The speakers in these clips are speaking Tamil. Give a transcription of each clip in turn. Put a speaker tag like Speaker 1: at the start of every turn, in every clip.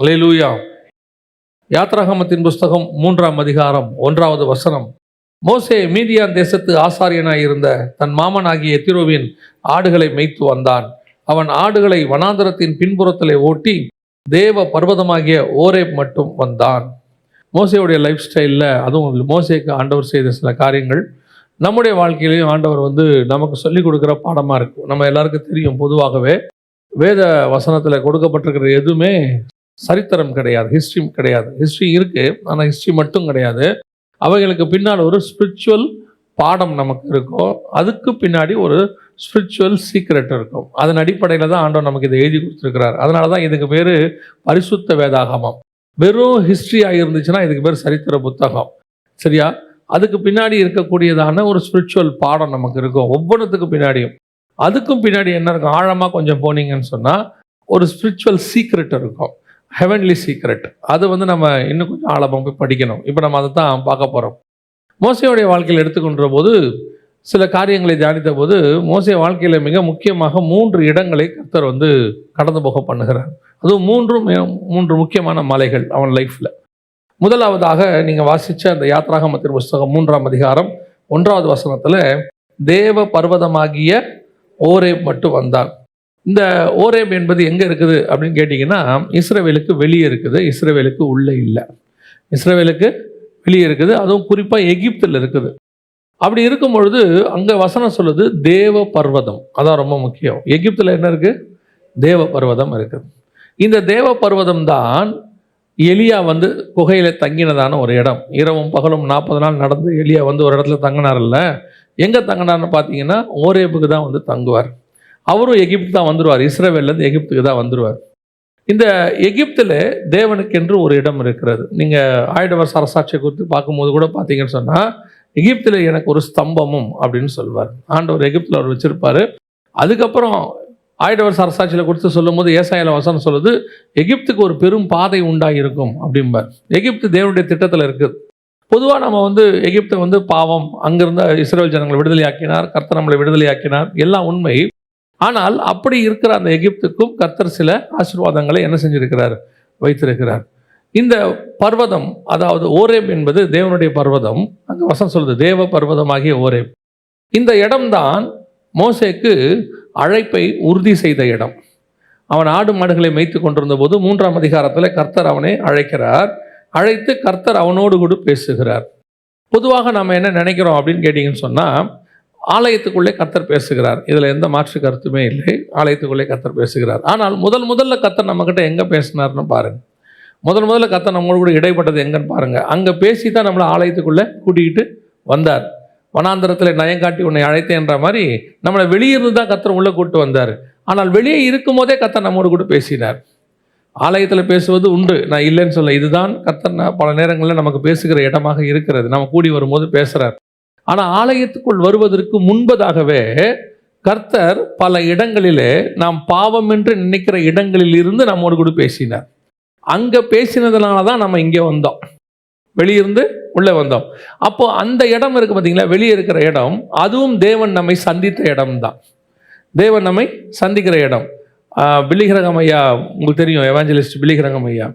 Speaker 1: அல்லேலூயா. யாத்ராகமத்தின் புஸ்தகம் 3ஆம் அதிகாரம் 1வது வசனம். மோசே மீதியான் தேசத்து ஆசாரியனாயிருந்த தன் மாமனாகிய எத்திரோவின் ஆடுகளை மேய்த்து வந்தான். அவன் ஆடுகளை வனாந்தரத்தின் பின்புறத்திலே ஓட்டி தேவ பர்வதமாகிய ஓரேப் மட்டும் வந்தான். மோசேயுடைய லைஃப் ஸ்டைலில், அதுவும் மோசேக்கு ஆண்டவர் செய்த சில காரியங்கள் நம்முடைய வாழ்க்கையிலையும் ஆண்டவர் நமக்கு சொல்லிக் கொடுக்குற பாடமாக இருக்கும். நம்ம எல்லாருக்கும் தெரியும், பொதுவாகவே வேத வசனத்தில் கொடுக்கப்பட்டிருக்கிற எதுவுமே சரித்திரம் கிடையாது, ஹிஸ்ட்ரி கிடையாது. ஹிஸ்ட்ரி இருக்குது, ஆனால் ஹிஸ்ட்ரி மட்டும் கிடையாது. அவைகளுக்கு பின்னால் ஒரு ஸ்பிரிச்சுவல் பாடம் நமக்கு இருக்கும். அதுக்கு பின்னாடி ஒரு ஸ்பிரிச்சுவல் சீக்ரெட் இருக்கும். அதன் அடிப்படையில் தான் ஆண்டவர் நமக்கு இதை எழுதி கொடுத்துருக்கிறார். அதனால தான் இதுக்கு பேர் பரிசுத்த வேதாகமம். வெறும் ஹிஸ்ட்ரியாக இருந்துச்சுன்னா இதுக்கு பேர் சரித்திர புத்தகம். சரியா? அதுக்கு பின்னாடி இருக்கக்கூடியதான ஒரு ஸ்பிரிச்சுவல் பாடம் நமக்கு இருக்கும், ஒவ்வொன்றுத்துக்கு பின்னாடியும். அதுக்கும் பின்னாடி என்ன இருக்கும், ஆழமாக கொஞ்சம் போனீங்கன்னு சொன்னால் ஒரு ஸ்பிரிச்சுவல் சீக்ரெட் இருக்கும், ஹெவன்லி சீக்ரெட். அது நம்ம இன்னும் கொஞ்சம் ஆழமாக போய் படிக்கணும். இப்போ நம்ம அதை தான் பார்க்க போகிறோம். மோசேயுடைய வாழ்க்கையில் எடுத்துக்கொண்ட போது சில காரியங்களை தியானித்த போது மோசே வாழ்க்கையில் மிக முக்கியமாக 3 இடங்களை கர்த்தர் கடந்து போக பண்ணுகிறார். அதுவும் 3 முக்கியமான மலைகள் அவன் லைஃப்பில். முதலாவதாக நீங்கள் வாசித்த அந்த யாத்ராகமத்தின் புஸ்தகம் 3ஆம் அதிகாரம் 1வது வசனத்தில் தேவ பர்வதமாகிய ஓரேப் மட்டும் வந்தான். இந்த ஓரேப் என்பது எங்கே இருக்குது அப்படின்னு கேட்டிங்கன்னா, இஸ்ரவேலுக்கு வெளியே இருக்குது, இஸ்ரவேலுக்கு உள்ளே இல்லை. இஸ்ரவேலுக்கு வெளியே இருக்குது, அதுவும் குறிப்பாக எகிப்தில் இருக்குது. அப்படி இருக்கும் பொழுது அங்கே வசனம் சொல்லுது தேவ பர்வதம். அதான் ரொம்ப முக்கியம். எகிப்தில் என்ன இருக்குது? தேவ பர்வதம் இருக்குது. இந்த தேவ பர்வதம் தான் எலியா குகையில் தங்கினதான ஒரு இடம். இரவும் பகலும் 40 நாள் நடந்து எலியா ஒரு இடத்துல தங்கினார்ல. எங்கே தங்கினார்னு பார்த்தீங்கன்னா ஓரேப்புக்கு தான் தங்குவார். அவரும் எகிப்து தான் வந்துடுவார், இஸ்ரவேல்லேருந்து எகிப்துக்கு தான் வந்துடுவார். இந்த எகிப்தில் தேவனுக்கென்று ஒரு இடம் இருக்கிறது. நீங்கள் ஆயிடவர் அரசாட்சியை குறித்து பார்க்கும்போது கூட பார்த்தீங்கன்னு சொன்னால், எகிப்தில் எனக்கு ஒரு ஸ்தம்பமும் அப்படின்னு சொல்வார். ஆண்டவர் எகிப்தில் அவர் வச்சுருப்பார். அதுக்கப்புறம் ஆயிடவர் அரசாட்சியில் குறித்து சொல்லும் போது ஏசாயால வசனம் சொல்லுது, எகிப்துக்கு ஒரு பெரும் பாதை உண்டாகிருக்கும் அப்படிம்பார். எகிப்து தேவனுடைய திட்டத்தில் இருக்குது. பொதுவாக நம்ம எகிப்தை பாவம், அங்கிருந்த இஸ்ரவேல் ஜனங்களை விடுதலையாக்கினார், கர்த்தர் நம்மளை விடுதலையாக்கினார், எல்லாம் உண்மை. ஆனால் அப்படி இருக்கிற அந்த எகிப்துக்கும் கர்த்தர் சில ஆசீர்வாதங்களை என்ன செஞ்சிருக்கிறார், வைத்திருக்கிறார். இந்த பர்வதம், அதாவது ஓரேப் என்பது தேவனுடைய பர்வதம். அங்கே வசனம் சொல்லுது தேவ பர்வதமாகிய ஓரேப். இந்த இடம்தான் மோசேக்கு அழைப்பை உறுதி செய்த இடம். அவன் ஆடு மாடுகளை மேய்த்து கொண்டிருந்த போது 3ஆம் அதிகாரத்தில் கர்த்தர் அவனை அழைக்கிறார். அழைத்து கர்த்தர் அவனோடு கூட பேசுகிறார். பொதுவாக நம்ம என்ன நினைக்கிறோம் அப்படின்னு கேட்டிங்கன்னு சொன்னால், ஆலயத்துக்குள்ளே கர்த்தர் பேசுகிறார், இதில் எந்த மாற்று கருத்துமே இல்லை. ஆலயத்துக்குள்ளே கர்த்தர் பேசுகிறார். ஆனால் முதல்ல கர்த்தர் நம்மக்கிட்ட எங்கே பேசினார்னு பாருங்கள். முதல்ல கர்த்தர் நம்மளோட கூட இடைப்பட்டது எங்கன்னு பாருங்கள். அங்கே பேசி தான் நம்மளை ஆலயத்துக்குள்ளே கூட்டிகிட்டு வந்தார். வனாந்தரத்தில் நயங்காட்டி உன்னை அழைத்தேன்ற மாதிரி நம்மளை வெளியிருந்து தான் கர்த்தர் உள்ளே கூப்பிட்டு வந்தார். ஆனால் வெளியே இருக்கும் போதே கர்த்தர் நம்மோடு கூட பேசினார். ஆலயத்தில் பேசுவது உண்டு, நான் இல்லைன்னு சொல்ல. இதுதான் கர்த்தர் பல நேரங்களில் நமக்கு பேசுகிற இடமாக இருக்கிறது. நம்ம கூடி வரும்போது பேசுகிறார். ஆனால் ஆலயத்துக்குள் வருவதற்கு முன்பதாகவே கர்த்தர் பல இடங்களிலே நாம் பாவம் என்று நினைக்கிற இடங்களில் இருந்து நம்மோடு கூட பேசினார். அங்கே பேசினதுனால தான் நம்ம இங்கே வந்தோம், வெளியிருந்து உள்ளே வந்தோம். அப்போ அந்த இடம் இருக்குது பார்த்தீங்களா, வெளியே இருக்கிற இடம், அதுவும் தேவன் நம்மை சந்தித்த இடம்தான். தேவன் நம்மை சந்திக்கிற இடம். பில்லிகிரகம் ஐயா உங்களுக்கு தெரியும், எவாஞ்சலிஸ்ட் பில்லிகிரகம் ஐயா.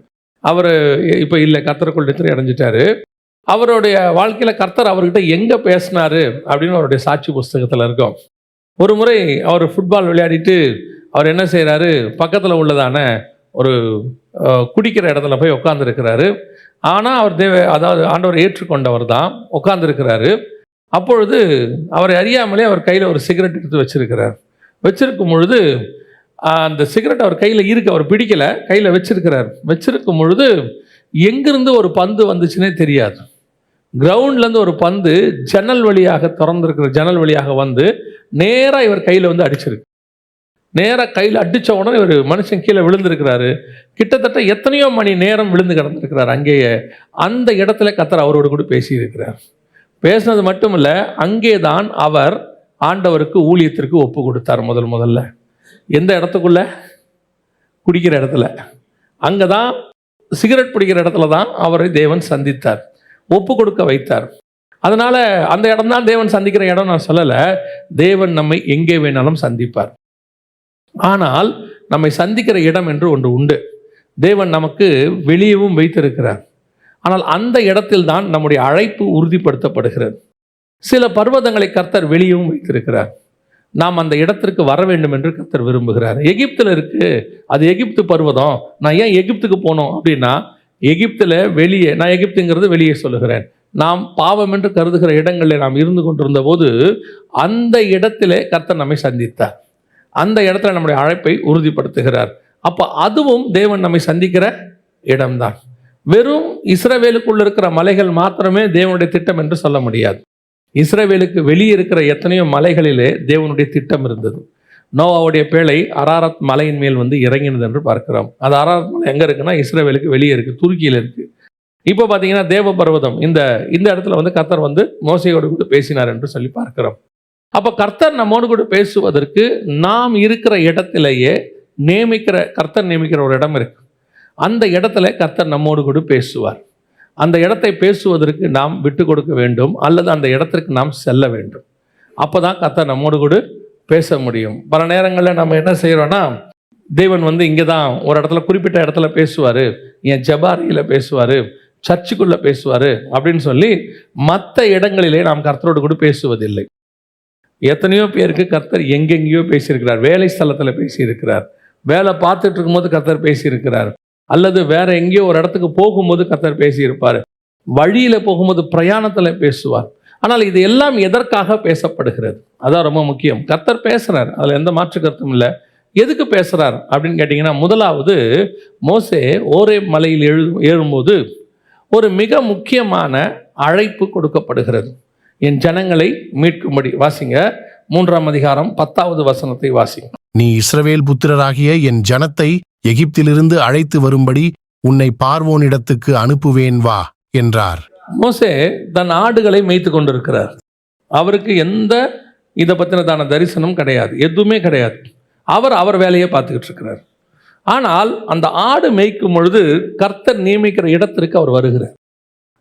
Speaker 1: அவர் இப்போ இல்லை, கர்த்தருக்குள் நித்திரை அடைஞ்சிட்டாரு. அவருடைய வாழ்க்கையில் கர்த்தர் அவர்கிட்ட எங்கே பேசினார் அப்படின்னு அவருடைய சாட்சி புஸ்தகத்தில் இருக்கும். ஒரு முறை அவர் ஃபுட்பால் விளையாடிட்டு அவர் என்ன செய்கிறாரு, பக்கத்தில் உள்ளதான ஒரு குடிக்கிற இடத்துல போய் உட்காந்துருக்கிறாரு. ஆனால் அவர் அதாவது ஆண்டவர் ஏற்றுக்கொண்டவர் தான், உட்காந்துருக்கிறாரு. அப்பொழுது அவரை அறியாமலே அவர் கையில் ஒரு சிகரெட் எடுத்து வச்சிருக்கிறார். வச்சிருக்கும் பொழுது அந்த சிகரெட் அவர் கையில் இருக்கு, அவர் பிடிக்கலை, கையில் வச்சிருக்கிறார். வச்சிருக்கும் பொழுது எங்கிருந்து ஒரு பந்து வந்துச்சுன்னே தெரியாது. கிரவுண்ட்லேருந்து ஒரு பந்து ஜன்னல் வழியாக திறந்துருக்கிற ஜன்னல் வழியாக நேராக இவர் கையில் அடிச்சிருக்கு. நேராக கையில் அடித்த உடனே ஒரு மனுஷன் கீழே விழுந்திருக்கிறாரு. கிட்டத்தட்ட எத்தனையோ மணி நேரம் விழுந்து கிடந்திருக்கிறார் அங்கேயே. அந்த இடத்துல கர்த்தர் அவரோடு கூட பேசியிருக்கிறார். பேசினது மட்டும் இல்லை, அங்கே தான் அவர் ஆண்டவருக்கு ஊழியத்திற்கு ஒப்பு கொடுத்தார். முதல்ல எந்த இடத்துக்குள்ள? குடிக்கிற இடத்துல. அங்கே தான் சிகரெட் பிடிக்கிற இடத்துல தான் அவரை தேவன் சந்தித்தார், ஒப்பு கொடுக்க வைத்தார். அதனால் அந்த இடம் தான் தேவன் சந்திக்கிற இடம் நான் சொல்லலை. தேவன் நம்மை எங்கே வேணாலும் சந்திப்பார். ஆனால் நம்மை சந்திக்கிற இடம் என்று ஒன்று உண்டு. தேவன் நமக்கு வெளியவும் வைத்திருக்கிறார். ஆனால் அந்த இடத்தில் தான் நம்முடைய அழைப்பு உறுதிப்படுத்தப்படுகிறது. சில பர்வதங்களை கர்த்தர் வெளியவும் வைத்திருக்கிறார். நாம் அந்த இடத்திற்கு வர வேண்டும் என்று கர்த்தர் விரும்புகிறார். எகிப்தில் இருக்கு, அது எகிப்து பர்வதம். நான் ஏன் எகிப்துக்கு போனோம் அப்படின்னா, எகிப்தில் வெளியே, நான் எகிப்துங்கிறது வெளியே சொல்லுகிறேன், நாம் பாவம் என்று கருதுகிற இடங்களில் நாம் இருந்து கொண்டிருந்த போது அந்த இடத்திலே கர்த்தர் நம்மை சந்தித்தார். அந்த இடத்துல நம்முடைய அழைப்பை உறுதிப்படுத்துகிறார். அப்போ அதுவும் தேவன் நம்மை சந்திக்கிற இடம்தான். வெறும் இஸ்ரவேலுக்குள்ள இருக்கிற மலைகள் மாத்திரமே தேவனுடைய திட்டம் என்று சொல்ல முடியாது. இஸ்ரவேலுக்கு வெளியே இருக்கிற எத்தனையோ மலைகளிலே தேவனுடைய திட்டம் இருந்தது. நோவாவுடைய பேழை அராரத் மலையின் மேல் வந்து இறங்கினது என்று பார்க்கிறோம். அது அராரத் மலை எங்கே இருக்குன்னா இஸ்ரவேலுக்கு வெளியே இருக்குது, துருக்கியில் இருக்குது. இப்போ பார்த்தீங்கன்னா தேவ பர்வதம் இந்த இடத்துல வந்து கர்த்தர் வந்து மோசையோடு கூட பேசினார் என்று சொல்லி பார்க்கிறோம். அப்போ கர்த்தர் நம்மோடு கூட பேசுவதற்கு நாம் இருக்கிற இடத்திலேயே கர்த்தர் நியமிக்கிற ஒரு இடம் இருக்கு. அந்த இடத்துல கர்த்தர் நம்மோடு கூட பேசுவார். அந்த இடத்தை பேசுவதற்கு நாம் விட்டு கொடுக்க வேண்டும், அல்லது அந்த இடத்திற்கு நாம் செல்ல வேண்டும். அப்போ தான் கர்த்தர் நம்மோடு கூட பேச முடியும். பல நேரங்களில் நம்ம என்ன செய்கிறோன்னா, தேவன் வந்து இங்கே தான் ஒரு இடத்துல குறிப்பிட்ட இடத்துல பேசுவார், என் ஜபாரியில் பேசுவார், சர்ச்சுக்குள்ளே பேசுவார் அப்படின்னு சொல்லி மற்ற இடங்களிலே நாம் கர்த்தரோடு கூட பேசுவதில்லை. எத்தனையோ பேருக்கு கர்த்தர் எங்கெங்கேயோ பேசியிருக்கிறார். வேலை ஸ்தலத்தில் பேசியிருக்கிறார், வேலை பார்த்துட்டு இருக்கும்போது கர்த்தர் பேசியிருக்கிறார், அல்லது வேற எங்கேயோ ஒரு இடத்துக்கு போகும்போது கர்த்தர் பேசியிருப்பார், வழியில் போகும்போது பிரயாணத்தில் பேசுவார். ஆனால் இது எல்லாம் எதற்காக பேசப்படுகிறது? அதான் ரொம்ப முக்கியம். கர்த்தர் பேசுகிறார், அதில் எந்த மாற்று கருத்தும் இல்லை. எதுக்கு பேசுகிறார் அப்படின்னு கேட்டிங்கன்னா, முதலாவது மோசே ஓரேப் மலையில் ஏழும்போது ஒரு மிக முக்கியமான அழைப்பு கொடுக்கப்படுகிறது. என் ஜனங்களை மீட்கும்படி. வாசிங்க 3ஆம் அதிகாரம் 10வது வசனத்தை வாசிங்க.
Speaker 2: நீ இஸ்ரவேல் புத்திரராகிய என் ஜனத்தை எகிப்திலிருந்து அழைத்து வரும்படி உன்னை பார்வோனிடத்துக்கு அனுப்புவேன் வா என்றார்.
Speaker 1: மோசே தன் ஆடுகளை மேய்த்து கொண்டிருக்கிறார். அவருக்கு எந்த இதை பற்றினதான தரிசனம் கிடையாது, எதுவுமே கிடையாது. அவர் வேலையை பார்த்துக்கிட்டு இருக்கிறார். ஆனால் அந்த ஆடு மேய்க்கும் பொழுது கர்த்தர் நியமிக்கிற இடத்திற்கு அவர் வருகிறார்.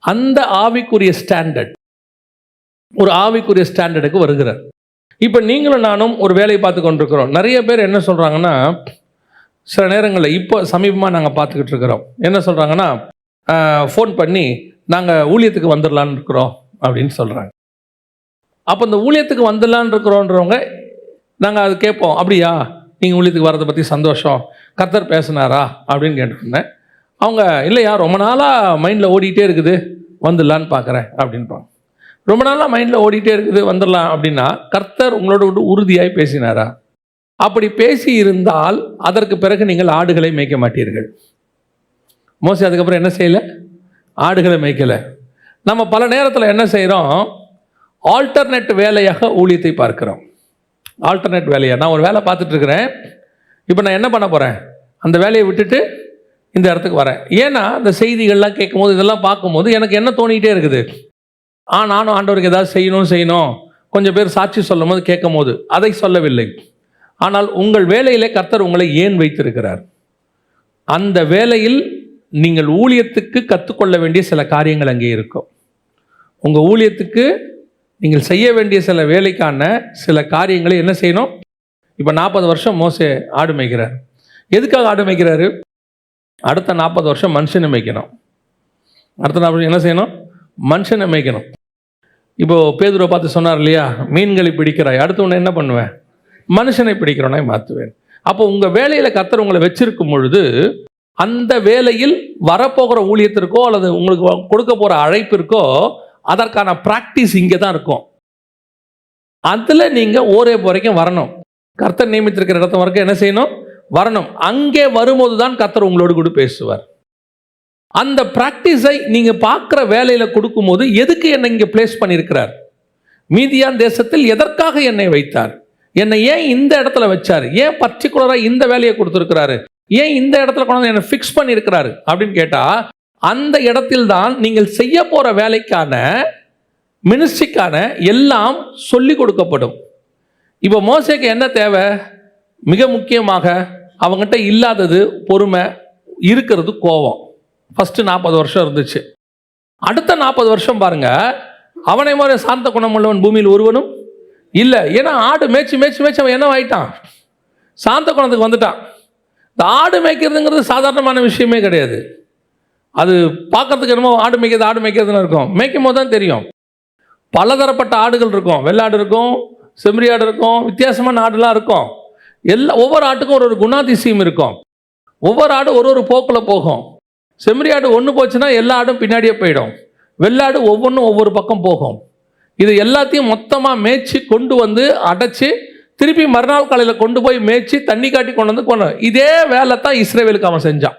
Speaker 1: அந்த ஆவிக்குரிய ஸ்டாண்டர்ட், ஒரு ஆவிக்குரிய ஸ்டாண்டர்டுக்கு வருகிறார். இப்போ நீங்களும் நானும் ஒரு வேலையை பார்த்து கொண்டிருக்கிறோம். நிறைய பேர் என்ன சொல்கிறாங்கன்னா, சில நேரங்களில் இப்போ சமீபமாக நாங்கள் பார்த்துக்கிட்டு இருக்கிறோம், என்ன சொல்கிறாங்கன்னா, ஃபோன் பண்ணி நாங்கள் ஊழியத்துக்கு வந்துடலான்னு இருக்கிறோம் அப்படின்னு சொல்கிறாங்க. அப்போ இந்த ஊழியத்துக்கு வந்துடலான்னு இருக்கிறோன்றவங்க நாங்கள் அது கேட்போம், அப்படியா நீங்கள் ஊழியத்துக்கு வர்றதை பற்றி சந்தோஷம், கர்த்தர் பேசினாரா அப்படின்னு கேட்டிருந்தேன். அவங்க இல்லையா ரொம்ப நாளாக மைண்டில் ஓடிக்கிட்டே இருக்குது, வந்துடலான்னு பார்க்குறேன் அப்படின்பாங்க. ரொம்ப நாளாக மைண்டில் ஓடிட்டே இருக்குது வந்துடலாம் அப்படின்னா கர்த்தர் உங்களோட உறுதியாய் பேசினாரா? அப்படி பேசி இருந்தால் அதற்கு பிறகு நீங்கள் ஆடுகளை மேய்க்க மாட்டீர்கள். மோசே அதுக்கப்புறம் என்ன செய்யலை? ஆடுகளை மேய்க்கலை. நம்ம பல நேரத்தில் என்ன செய்கிறோம்? ஆல்டர்னேட் வேலையாக ஊழியத்தை பார்க்குறோம். ஆல்டர்னேட் வேலையாக நான் ஒரு வேலை பார்த்துட்ருக்கிறேன், இப்போ நான் என்ன பண்ண போகிறேன்? அந்த வேலையை விட்டுட்டு இந்த இடத்துக்கு வரேன். ஏன்னா இந்த செய்திகள்லாம் கேட்கும்போது இதெல்லாம் பார்க்கும்போது எனக்கு என்ன தோணிக்கிட்டே இருக்குது, நானும் ஆண்டவருக்கு ஏதாவது செய்யணும் கொஞ்சம் பேர் சாட்சி சொல்லும் போது கேட்கும் போது அதை சொல்லவில்லை. ஆனால் உங்கள் வேலையிலே கர்த்தர் உங்களை ஏன் வைத்திருக்கிறார்? அந்த வேலையில் நீங்கள் ஊழியத்துக்கு கற்றுக்கொள்ள வேண்டிய சில காரியங்கள் அங்கே இருக்கும். உங்கள் ஊழியத்துக்கு நீங்கள் செய்ய வேண்டிய சில வேலைக்கான சில காரியங்களை என்ன செய்யணும்? இப்போ 40 வருஷம் மோசே ஆடு மேய்க்கிறார். எதுக்காக ஆடு மேய்க்கிறாரு? அடுத்த 40 வருஷம் மனுஷனை மேய்க்கணும். அடுத்த 40 என்ன செய்யணும்? மனுஷனை மேய்க்கணும். இப்போது பேதுருவை பார்த்து சொன்னார் இல்லையா, மீன்களை பிடிக்கிறாய், அடுத்து ஒன்று என்ன பண்ணுவேன்? மனுஷனை பிடிக்கிறவனாய் மாற்றுவேன். அப்போ உங்கள் வேலையில் கர்த்தர் உங்களை வச்சிருக்கும் பொழுது அந்த வேலையில் வரப்போகிற ஊழியத்திற்கோ அல்லது உங்களுக்கு கொடுக்க போகிற அழைப்பிற்கோ அதற்கான ப்ராக்டிஸ் இங்கே தான் இருக்கும். அதில் நீங்கள் ஓரேப் வரைக்கும் வரணும். கர்த்தர் நியமித்திருக்கிற இடத்த வரைக்கும் என்ன செய்யணும்? வரணும். அங்கே வரும்போது தான் கர்த்தர் உங்களோடு கூட பேசுவார். அந்த ப்ராக்டிஸை நீங்கள் பார்க்குற வேலையில் கொடுக்கும்போது எதுக்கு என்னை இங்கே பிளேஸ் பண்ணியிருக்கிறார்? மீதியான் தேசத்தில் எதற்காக என்னை வைத்தார்? என்னை ஏன் இந்த இடத்துல வச்சார்? ஏன் பர்டிகுலராக இந்த வேலையை கொடுத்துருக்கிறாரு? ஏன் இந்த இடத்துல கொண்டு என்னை ஃபிக்ஸ் பண்ணியிருக்கிறாரு அப்படின்னு கேட்டால், அந்த இடத்தில் தான் நீங்கள் செய்ய போகிற வேலைக்கான மினிஸ்ட்ரிக்கான எல்லாம் சொல்லி கொடுக்கப்படும். இப்போ மோசேக்கு என்ன தேவை? மிக முக்கியமாக அவங்ககிட்ட இல்லாதது பொறுமை, இருக்கிறது கோபம். ஃபஸ்ட்டு 40 வருஷம் இருந்துச்சு. அடுத்த 40 வருஷம் பாருங்க, அவனை மாதிரி சாந்த குணம் உள்ளவன் பூமியில் ஒருவனும் இல்லை. ஏன்னா ஆடு மேய்ச்சி அவன் என்ன ஆயிட்டான்? சாந்த குணத்துக்கு வந்துட்டான். இந்த ஆடு மேய்க்கிறதுங்கிறது சாதாரணமான விஷயமே கிடையாது. அது பார்க்கறதுக்கு என்னமோ ஆடு மேய்க்கிறதுன்னு இருக்கும். மேய்க்கும் போது தான் தெரியும். பலதரப்பட்ட ஆடுகள் இருக்கும். வெள்ளாடு இருக்கும், செம்மறி ஆடு இருக்கும், வித்தியாசமான ஆடுலாம் இருக்கும். ஒவ்வொரு ஆட்டுக்கும் ஒரு குணாதிசயம் இருக்கும். ஒவ்வொரு ஆடும் ஒரு போக்கில் போகும். செம்மறி ஆடு ஒன்று போச்சுன்னா எல்லா ஆடும் பின்னாடியே போயிடும். வெள்ளாடு ஒவ்வொன்றும் ஒவ்வொரு பக்கம் போகும். இது எல்லாத்தையும் மொத்தமாக மேய்ச்சி கொண்டு வந்து அடைச்சி திருப்பி மறுநாள் காலையில் கொண்டு போய் மேய்ச்சி தண்ணி காட்டி கொண்டு இதே வேலை தான் இஸ்ரவேலுக்கு அவன் செஞ்சான்.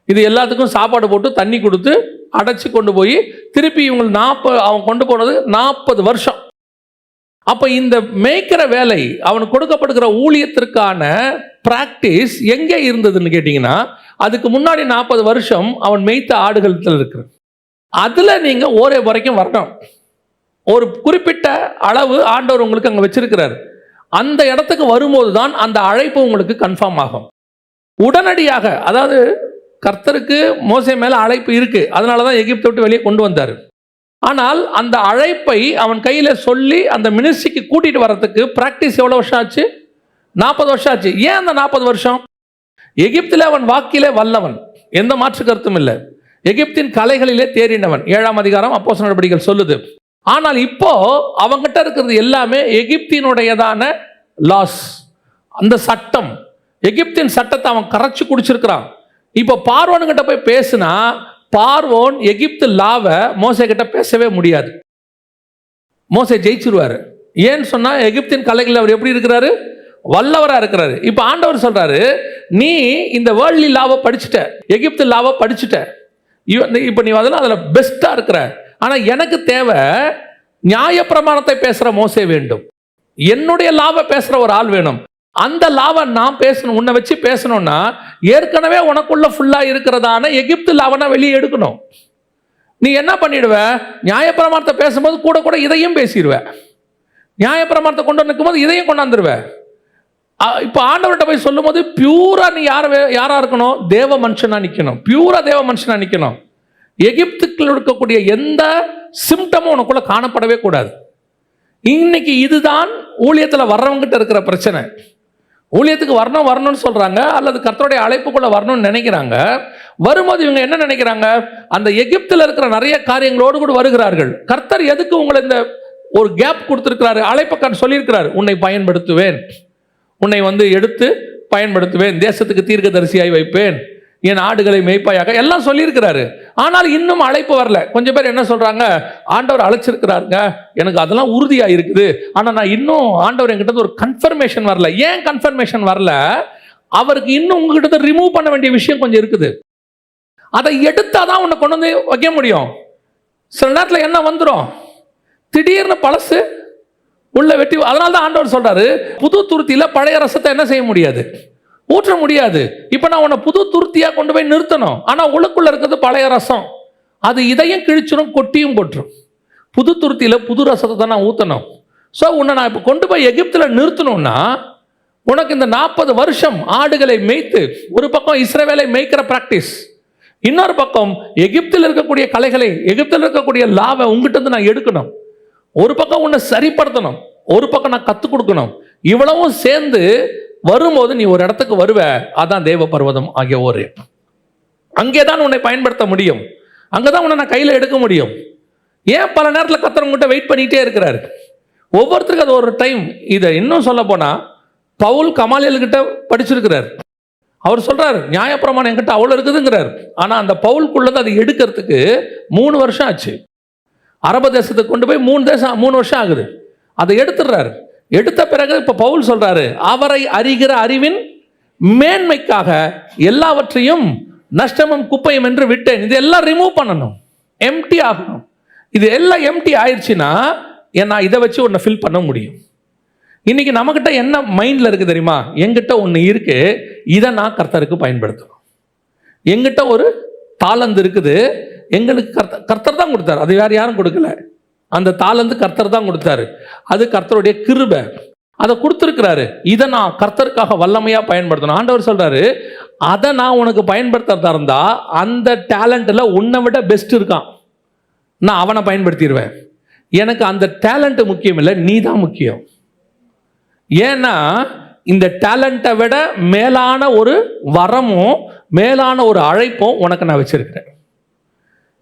Speaker 1: இது எல்லாத்துக்கும் சாப்பாடு போட்டு தண்ணி கொடுத்து அடைச்சி கொண்டு போய் திருப்பி இவங்க அவன் கொண்டு போனது 40 வருஷம். அப்போ இந்த மேய்க்கிற வேலை அவனுக்கு கொடுக்கப்படுகிற ஊழியத்திற்கான பிராக்டிஸ் எங்கே இருந்ததுன்னு கேட்டிங்கன்னா, அதுக்கு முன்னாடி 40 வருஷம் அவன் மேய்த்த ஆடுகளத்தில் இருக்கிற அதில் நீங்கள் ஓரே வரைக்கும் வரணும். ஒரு குறிப்பிட்ட அளவு ஆண்டவர் உங்களுக்கு அங்கே வச்சிருக்கிறார். அந்த இடத்துக்கு வரும்போது தான் அந்த அழைப்பு உங்களுக்கு கன்ஃபார்ம் ஆகும். உடனடியாக, அதாவது கர்த்தருக்கு மோசே மேலே அழைப்பு இருக்கு, அதனால தான் எகிப்தை விட்டு வெளியே கொண்டு வந்தார். ஆனால் அந்த அழைப்பை அவன் கையில் சொல்லி அந்த மினிஸ்ட்ரிக்கு கூட்டிகிட்டு வர்றதுக்கு ப்ராக்டிஸ் எவ்வளோ வருஷம் ஆச்சு? 40 வருஷம் ஆச்சு. ஏன் அந்த 40 வருஷம்? எகிப்தில் அவன் வாக்கிலே வல்லவன், எந்த மாற்று கருத்தும் இல்லை. எகிப்தின் கலைகளிலே தேறினவன், 7ஆம் அதிகாரம் அப்போஸ்தலர் நடபடிகள் சொல்லுது. ஆனால் இப்போ அவங்ககிட்ட இருக்கிறது எல்லாமே எகிப்தினுடையதான லாஸ், அந்த சட்டம். எகிப்தின் சட்டத்தை அவன் கரைச்சி குடிச்சிருக்கிறான். இப்போ பார்வோன்கிட்ட போய் பேசுனா பார்வோன் எகிப்து லாவை மோசே கிட்ட பேசவே முடியாது. மோசே ஜெயிச்சிருவாரு. ஏன்னு சொன்னா எகிப்தின் கலைகளில் அவர் எப்படி இருக்கிறாரு? வல்லவராக இருக்கிறாரு. இப்போ ஆண்டவர் சொல்றாரு, நீ இந்த வேர்ல்ட்லி லாவை படிச்சுட்ட, எகிப்து லாவை படிச்சுட்ட, இப்போ நீ அதில் பெஸ்டா இருக்கிற. ஆனால் எனக்கு தேவை நியாயப்பிரமாணத்தை பேசுகிற மோசே வேண்டும். என்னுடைய லாவை பேசுகிற ஒரு ஆள் வேணும். அந்த லாவை நான் பேசணும். உன்னை வச்சு பேசணும்னா ஏற்கனவே உனக்குள்ள ஃபுல்லாக இருக்கிறதான எகிப்து லாவை வெளியே எடுக்கணும். நீ என்ன பண்ணிடுவ? நியாயப்பிரமாணத்தை பேசும்போது கூட கூட இதையும் பேசிடுவ. நியாயப்பிரமாணத்தை கொண்டு நிற்கும்போது இதையும் கொண்டாந்துருவேன். இப்போ ஆண்டவர்கிட்ட போய் சொல்லும் போது பியூரா நீ யாரா இருக்கணும்? தேவ மனுஷனா நிற்கணும். பியூரா தேவ மனுஷனா நிற்கணும். எகிப்துக்குள் இருக்கக்கூடிய எந்த சிம்டமும் உனக்குள்ள காணப்படவே கூடாது. இன்னைக்கு இதுதான் ஊழியத்தில் வர்றவங்கிட்ட இருக்கிற பிரச்சனை. ஊழியத்துக்கு வரணும்னு சொல்றாங்க, அல்லது கர்த்தருடைய அழைப்புக்குள்ள வரணும்னு நினைக்கிறாங்க. வரும்போது இவங்க என்ன நினைக்கிறாங்க? அந்த எகிப்தில் இருக்கிற நிறைய காரியங்களோடு கூட வருகிறார்கள். கர்த்தர் எதுக்கு உங்களை இந்த ஒரு கேப் கொடுத்திருக்கிறாரு? அழைப்பை சொல்லியிருக்கிறார், உன்னை பயன்படுத்துவேன், உன்னை எடுத்து பயன்படுத்துவேன், தேசத்துக்கு தீர்க்கதரிசியாய் வைப்பேன், என் ஆடுகளை மேய்ப்பாயாக, எல்லாம் சொல்லியிருக்கிறாரு. ஆனால் இன்னும் அழைப்பு வரல. கொஞ்சம் பேர் என்ன சொல்றாங்க? ஆண்டவர் அழைச்சிருக்கிறாருங்க, எனக்கு அதெல்லாம் உறுதியாக இருக்குது, ஆனால் நான் இன்னும் ஆண்டவர் என்கிட்ட ஒரு கன்ஃபர்மேஷன் வரல. ஏன் கன்ஃபர்மேஷன் வரல? அவருக்கு இன்னும் உங்ககிட்ட ரிமூவ் பண்ண வேண்டிய விஷயம் கொஞ்சம் இருக்குது. அதை எடுத்தாதான் உன்னை கொண்டு வந்து வைக்க முடியும். சில நேரத்தில் என்ன வந்துடும்? திடீர்னு பழசு உள்ள வெட்டி. அதனால தான் ஆண்டவர் சொல்றாரு, புது துருத்தியில பழைய ரசத்தை என்ன செய்ய முடியாது? ஊற்ற முடியாது. இப்போ நான் உன்னை புது துருத்தியா கொண்டு போய் நிறுத்தணும். ஆனால் உள்ளுக்குள்ள இருக்கிறது பழைய ரசம். அது இதையும் கிழிச்சிடும், கொட்டியும் போட்டுரும். புது துருத்தியில புது ரசத்தை தான் நான் ஊற்றணும். ஸோ உன்னை நான் இப்போ கொண்டு போய் எகிப்தில் நிறுத்தணும்னா உனக்கு இந்த 40 வருஷம் ஆடுகளை மேய்த்து, ஒரு பக்கம் இஸ்ரவேலை மேய்க்கிற பிராக்டிஸ், இன்னொரு பக்கம் எகிப்தில் இருக்கக்கூடிய கலைகளை, எகிப்தில் இருக்கக்கூடிய லாவை உங்ககிட்ட இருந்து நான் எடுக்கணும். ஒரு பக்கம் உன்னை சரிப்படுத்தணும், ஒரு பக்கம் நான் கற்றுக் கொடுக்கணும். இவ்வளவும் சேர்ந்து வரும்போது நீ ஒரு இடத்துக்கு வருவ. அதான் தேவ பர்வதம் ஆகிய ஒரு, அங்கேதான் உன்னை பயன்படுத்த முடியும். அங்கதான் உன்னை நான் கையில் எடுக்க முடியும். ஏன் பல நேரத்தில் கர்த்தர் உங்ககிட்ட வெயிட் பண்ணிட்டே இருக்கிறாரு? ஒவ்வொருத்தருக்கும் அது ஒரு டைம். இதை இன்னும் சொல்ல போனா, பவுல் கமாலியல் கிட்ட படிச்சிருக்கிறார். அவர் சொல்றாரு, நியாயப்பிரமாணம் என்கிட்ட அவ்வளோ இருக்குதுங்கிறார். ஆனால் அந்த பவுலுக்குள்ளது அதை எடுக்கிறதுக்கு 3 வருஷம் ஆச்சு. அரபு தேசத்துக்கு கொண்டு போய் 3 வருஷம் ஆகுது. அதை எடுத்துடுறாரு. எடுத்த பிறகு இப்போ பவுல் சொல்றாரு, அவரை அறிகிற அறிவின் மேன்மைக்காக எல்லாவற்றையும் நஷ்டமும் குப்பையும் என்று விட்டேன். இதெல்லாம் ரிமூவ் பண்ணணும், எம்டி ஆகணும். இது எல்லாம் எம்டி ஆயிடுச்சுன்னா நான் இதை வச்சு ஒன்று ஃபில் பண்ண முடியும். இன்னைக்கு நம்மகிட்ட என்ன மைண்டில் இருக்குது தெரியுமா? எங்கிட்ட ஒன்று இருக்கு, இதை நான் கர்த்தருக்கு பயன்படுத்தணும். எங்கிட்ட ஒரு தாளந்து இருக்குது, எங்களுக்கு கர்த்தர் தான் கொடுத்தாரு, அது வேறு யாரும் கொடுக்கல. அந்த தாளந்து கர்த்தர் தான் கொடுத்தாரு. அது கர்த்தருடைய கிருபை, அதை கொடுத்துருக்கிறாரு. இதை நான் கர்த்தருக்காக வல்லமையாக பயன்படுத்தணும். ஆண்டவர் சொல்றாரு, அதை நான் உனக்கு பயன்படுத்துறதா இருந்தா அந்த டேலண்ட்டில் உன்னை விட பெஸ்ட் இருக்கான், நான் அவனை பயன்படுத்திடுவேன். எனக்கு அந்த டேலண்ட் முக்கியம் இல்லை, நீ தான் முக்கியம். ஏன்னா இந்த டேலண்ட்டை விட மேலான ஒரு வரமும் மேலான ஒரு அழைப்பும் உனக்கு நான் வச்சிருக்கிறேன்.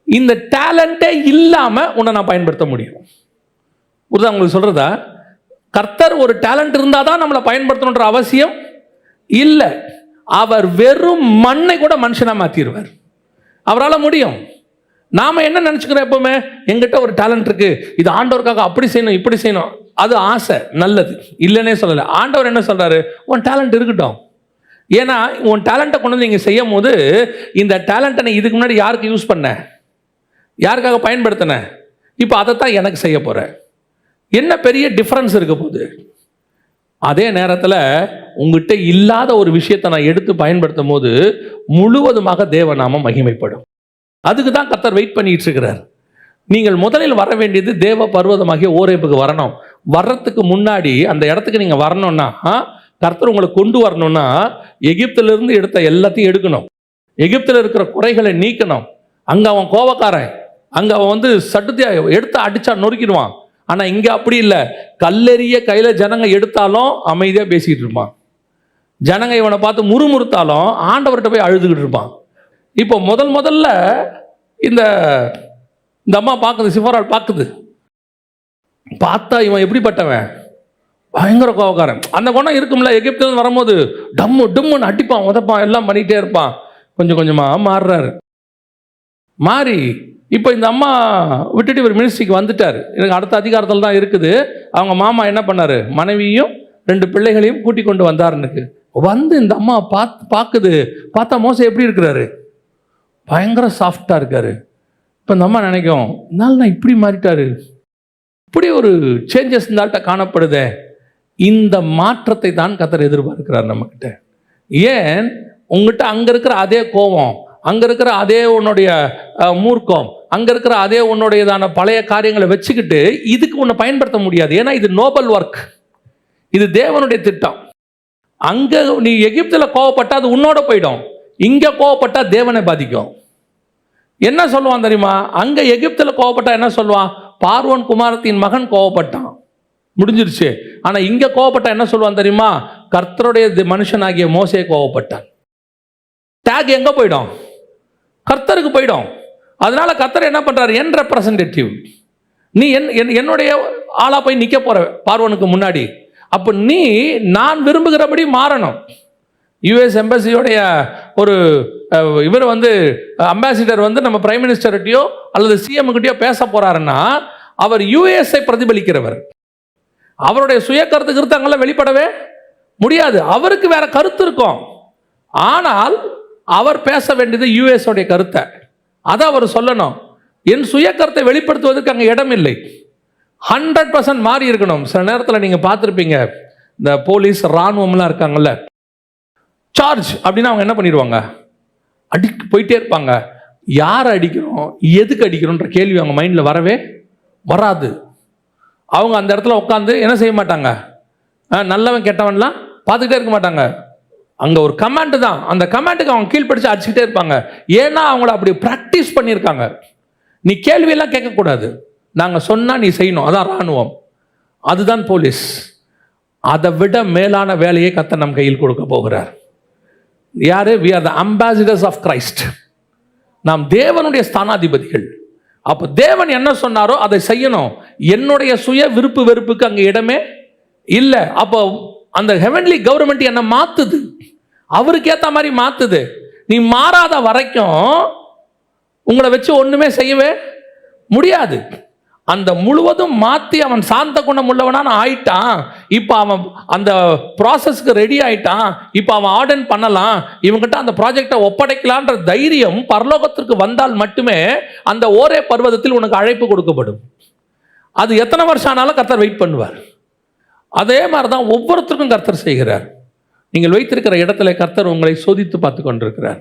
Speaker 1: இந்த டேலண்ட்டே இல்லாமல் உன்னை நான் பயன்படுத்த முடியும். புரியுதா உங்களுக்கு சொல்கிறதா? கர்த்தர் ஒரு டேலண்ட் இருந்தால் தான் நம்மளை பயன்படுத்தணுன்ற அவசியம் இல்லை. அவர் வெறும் மண்ணை கூட மனுஷனாக மாற்றிடுவார். அவரால் முடியும். நாம் என்ன நினச்சிக்கிறோம் எப்பவுமே, எங்கிட்ட ஒரு டேலண்ட் இருக்குது, இது ஆண்டவருக்காக அப்படி செய்யணும் இப்படி செய்யணும். அது ஆசை, நல்லது, இல்லைன்னே சொல்லலை. ஆண்டவர் என்ன சொல்கிறாரு, உன் டேலண்ட் இருக்கட்டும். ஏன்னா உன் டேலண்ட்டை கொண்டு வந்து நீங்கள் செய்யும் போது, இந்த டேலண்ட்டை நீ இதுக்கு முன்னாடி யாருக்கு யூஸ் பண்ண, யாருக்காக பயன்படுத்தின, இப்போ அதைத்தான் எனக்கு செய்ய போகிறேன். என்ன பெரிய டிஃப்ரென்ஸ் இருக்க போகுது? அதே நேரத்தில் உங்ககிட்ட இல்லாத ஒரு விஷயத்தை நான் எடுத்து பயன்படுத்தும் போது முழுவதுமாக தேவநாமம் மகிமைப்படும். அதுக்கு தான் கர்த்தர் வெயிட் பண்ணிட்டு இருக்கிறார். நீங்கள் முதலில் வர வேண்டியது தேவ பர்வதமாகிய ஓரேபுக்கு வரணும். வர்றதுக்கு முன்னாடி அந்த இடத்துக்கு நீங்கள் வரணும்னா, கர்த்தர் உங்களை கொண்டு வரணும்னா, எகிப்திலிருந்து எடுத்த எல்லாத்தையும் எடுக்கணும். எகிப்தில் இருக்கிற குறைகளை நீக்கணும். அங்கே அவன் கோபக்காரன், அங்கே அவன் சட்டுத்தியா எடுத்து அடிச்சா நொறுக்கிடுவான். ஆனால் இங்கே அப்படி இல்லை. கல்லெறிய கையில் ஜனங்க எடுத்தாலும் அமைதியாக பேசிக்கிட்டு இருப்பான். ஜனங்க இவனை பார்த்து முறுமுறுத்தாலும் ஆண்டவர்கிட்ட போய் அழுதுகிட்டு இருப்பான். இப்போ முதல்ல இந்த அம்மா பார்க்குது, சிஃபரால் பார்க்குது. பார்த்தா இவன் எப்படிப்பட்டவன், பயங்கர கோபக்காரன். அந்த குணம் இருக்கும்ல, எகிப்திலிருந்து வரும்போது டம்மு டம்முன்னு அடிப்பான், உதப்பான், எல்லாம் பண்ணிகிட்டே இருப்பான். கொஞ்சம் கொஞ்சமாக மாறுறாரு. மாறி இப்போ இந்த அம்மா விட்டுட்டு இவர் மினிஸ்ட்ரிக்கு வந்துட்டார். எனக்கு அடுத்த அதிகாரத்தில் தான் இருக்குது. அவங்க மாமா என்ன பண்ணார், மனைவியும் 2 பிள்ளைகளையும் கூட்டி கொண்டு வந்தாருன்னுக்கு. இந்த அம்மா பார்க்குது. பார்த்தா மோசே எப்படி இருக்கிறாரு, பயங்கர சாஃப்டாக இருக்காரு. இப்போ இந்த அம்மா நினைக்கும், இதனால நான் இப்படி மாறிட்டாரு, இப்படி ஒரு சேஞ்சஸ் இந்த ஆள்கிட்ட காணப்படுதே. இந்த மாற்றத்தை தான் கர்த்தர் எதிர்பார்க்கிறார் நம்மக்கிட்ட. ஏன் உங்ககிட்ட அங்கே இருக்கிற அதே கோபம், அங்கே இருக்கிற அதே உன்னுடைய மூர்க்கம், அங்கே இருக்கிற அதே உன்னுடையதான பழைய காரியங்களை வச்சுக்கிட்டு இதுக்கு உன்னை பயன்படுத்த முடியாது. ஏன்னா இது நோபல் ஒர்க், இது தேவனுடைய திட்டம். அங்கே நீ எகிப்தில் கோவப்பட்டா அது உன்னோட போயிடும், இங்கே கோவப்பட்டா தேவனை பாதிக்கும். என்ன சொல்லுவான் தெரியுமா, அங்கே எகிப்தில் கோவப்பட்டா என்ன சொல்லுவான், பார்வோன் குமாரத்தின் மகன் கோவப்பட்டான், முடிஞ்சிருச்சு. ஆனால் இங்கே கோவப்பட்டா என்ன சொல்லுவான் தெரியுமா, கர்த்தருடைய மனுஷனாகிய மோசே கோவப்பட்டான். டேக் எங்கே போயிடும், கர்த்தருக்கு போயிடும். அதனால கர்த்தர் என்ன பண்றாரு, என் ரெப்ரசன்டேட்டிவ், நீ என்னுடைய ஆளா போய் நிற்க போற பார்வனுக்கு முன்னாடி. அப்போ நீ நான் விரும்புகிறபடி மாறணும். யுஎஸ் எம்பசியோடைய ஒரு இவர் அம்பாசிடர் நம்ம பிரைம் மினிஸ்டர்கிட்டயோ அல்லது சிஎம்கிட்டயோ பேச போறாருன்னா, அவர் யுஎஸ்ஐ பிரதிபலிக்கிறவர். அவருடைய சுய கருத்து அங்கெல்லாம் வெளிப்படவே முடியாது. அவருக்கு வேற கருத்து இருக்கும். ஆனால் அவர் பேச வேண்டியது யுஎஸ் உடைய கருத்தை, அதை அவர் சொல்லணும். என் சுய கருத்தை வெளிப்படுத்துவதற்கு அங்கே இடம் இல்லை. 100% மாறி இருக்கணும். சில நேரத்தில் நீங்கள் பார்த்துருப்பீங்க, இந்த போலீஸ் இராணுவம்லாம் இருக்காங்கல்ல, சார்ஜ் அப்படின்னா அவங்க என்ன பண்ணிடுவாங்க, போயிட்டே இருப்பாங்க. யாரை அடிக்கிறோம், எதுக்கு அடிக்கிறோன்ற கேள்வி அவங்க மைண்டில் வரவே வராது. அவங்க அந்த இடத்துல உட்காந்து என்ன செய்ய மாட்டாங்க, நல்லவன் கெட்டவன்லாம் பார்த்துக்கிட்டே இருக்க மாட்டாங்க. அங்கே ஒரு கமாண்டு தான், அந்த கமாண்டுக்கு அவங்க கீழ்படிச்சு அடிச்சுக்கிட்டே இருப்பாங்க. ஏன்னா அவங்கள அப்படி ப்ராக்டிஸ் பண்ணியிருக்காங்க. நீ கேள்வியெல்லாம் கேட்கக்கூடாது, நாங்கள் சொன்னால் நீ செய்யணும். அதான் இராணுவம், அதுதான் போலீஸ். அதை விட மேலான வேலையை கர்த்தர் நம் கையில் கொடுக்க போகிறார். யாரு? we are the ambassadors of Christ. நாம் தேவனுடைய ஸ்தானாதிபதிகள். அப்போ தேவன் என்ன சொன்னாரோ அதை செய்யணும். என்னுடைய சுய விருப்பு வெறுப்புக்கு அங்கே இடமே இல்லை. அப்போ அந்த ஹெவன்லி கவர்மெண்ட் என்ன மாத்துது, அவருக்கு ஏற்ற மாதிரி மாத்துது. நீ மாறாத வரைக்கும் உங்களை வச்சு ஒண்ணுமே செய்யவே முடியாது. அந்த முழுவதும் மாற்றி அவன் சாந்த குணம் உள்ளவனான ஆயிட்டான். இப்போ அவன் அந்த ப்ராசஸ்க்கு ரெடி ஆயிட்டான். இப்போ அவன் ஆர்டன் பண்ணலாம், இவங்கிட்ட அந்த ப்ராஜெக்டை ஒப்படைக்கலான்ற தைரியம் பரலோகத்திற்கு வந்தால் மட்டுமே அந்த ஒரே பர்வதத்தில் உனக்கு அழைப்பு கொடுக்கப்படும். அது எத்தனை வருஷம் ஆனாலும் கர்த்தர் வெயிட் பண்ணுவார். அதே மாதிரி தான் ஒவ்வொருத்தருக்கும் கர்த்தர் செய்கிறார். நீங்கள் வைத்திருக்கிற இடத்துல கர்த்தர் உங்களை சோதித்து பார்த்து கொண்டிருக்கிறார்.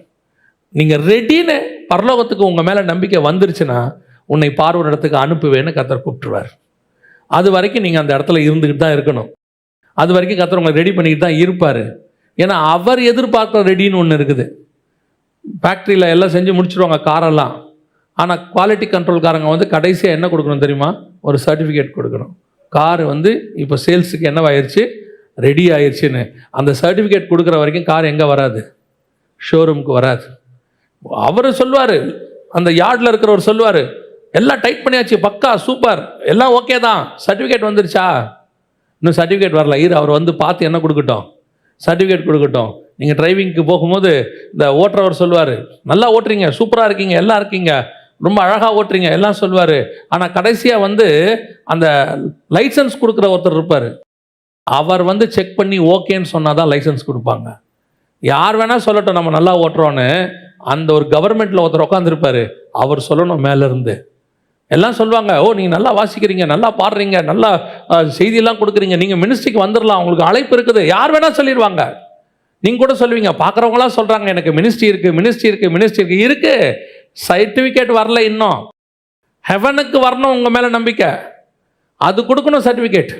Speaker 1: நீங்கள் ரெடின்னு பரலோகத்துக்கு உங்கள் மேலே நம்பிக்கை வந்துருச்சுன்னா உன்னை பார்வை இடத்துக்கு அனுப்புவேன்னு கர்த்தர் கூப்பிட்டுருவார். அது வரைக்கும் நீங்கள் அந்த இடத்துல இருந்துக்கிட்டு தான் இருக்கணும். அது வரைக்கும் கர்த்தர் உங்களை ரெடி பண்ணிக்கிட்டு தான் இருப்பார். ஏன்னா அவர் எதிர்பார்க்குற ரெடின்னு ஒன்று இருக்குது. ஃபேக்ட்ரியில் எல்லாம் செஞ்சு முடிச்சுடுவாங்க காரெல்லாம். ஆனால் குவாலிட்டி கண்ட்ரோல்காரங்க கடைசியாக என்ன கொடுக்கணும் தெரியுமா? ஒரு சர்டிஃபிகேட் கொடுக்கணும். கார் இப்போ சேல்ஸுக்கு என்னவாயிருச்சு, ரெடி ஆயிடுச்சுன்னு. அந்த சர்டிஃபிகேட் கொடுக்குற வரைக்கும் கார் எங்கே வராது? ஷோரூமுக்கு வராது. அவர் சொல்லுவார், அந்த யார்டில் இருக்கிறவர் சொல்லுவார், எல்லாம் டைட் பண்ணியாச்சு, பக்கா சூப்பர், எல்லாம் ஓகே தான், சர்டிஃபிகேட் வந்துருச்சா? இன்னும் சர்டிஃபிகேட் வரல, அவர் வந்து பார்த்து என்ன கொடுக்கட்டும்? சர்டிஃபிகேட் கொடுக்கட்டும். நீங்கள் டிரைவிங்க்கு போகும்போது இந்த ஓட்டுறவர் சொல்லுவார், நல்லா ஓட்டுறீங்க, சூப்பராக இருக்கீங்க, எல்லாம் இருக்கீங்க, ரொம்ப அழகாக ஓட்டுறீங்க எல்லாம் சொல்லுவார். ஆனால் கடைசியாக வந்து அந்த லைசன்ஸ் கொடுக்குற ஒருத்தர் இருப்பார், அவர் வந்து செக் பண்ணி ஓகேன்னு சொன்னால் தான் லைசன்ஸ் கொடுப்பாங்க. யார் வேணால் சொல்லட்டும் நம்ம நல்லா ஓட்டுறோன்னு, அந்த ஒரு கவர்மெண்ட்டில் ஒருத்தர் உட்காந்துருப்பார், அவர் சொல்லணும் மேலேருந்து. எல்லாம் சொல்லுவாங்க, ஓ நீங்கள் நல்லா வாசிக்கிறீங்க, நல்லா பாடுறீங்க, நல்லா செய்தியெல்லாம் கொடுக்குறீங்க, நீங்கள் மினிஸ்ட்ரிக்கு வந்துடலாம், உங்களுக்கு அழைப்பு இருக்குது, யார் வேணால் சொல்லிடுவாங்க. நீங்கள் கூட சொல்லுவீங்க, பார்க்குறவங்களாம் சொல்கிறாங்க எனக்கு மினிஸ்ட்ரி இருக்குது, மினிஸ்ட்ரி இருக்குது, மினிஸ்ட்ரி இருக்குது. இருக்குது, சர்டிஃபிகேட் வரல, இன்னும் ஹெவனுக்கு வரணும் உங்கள் மேலே நம்பிக்கை, அது கொடுக்கணும் சர்டிஃபிகேட்.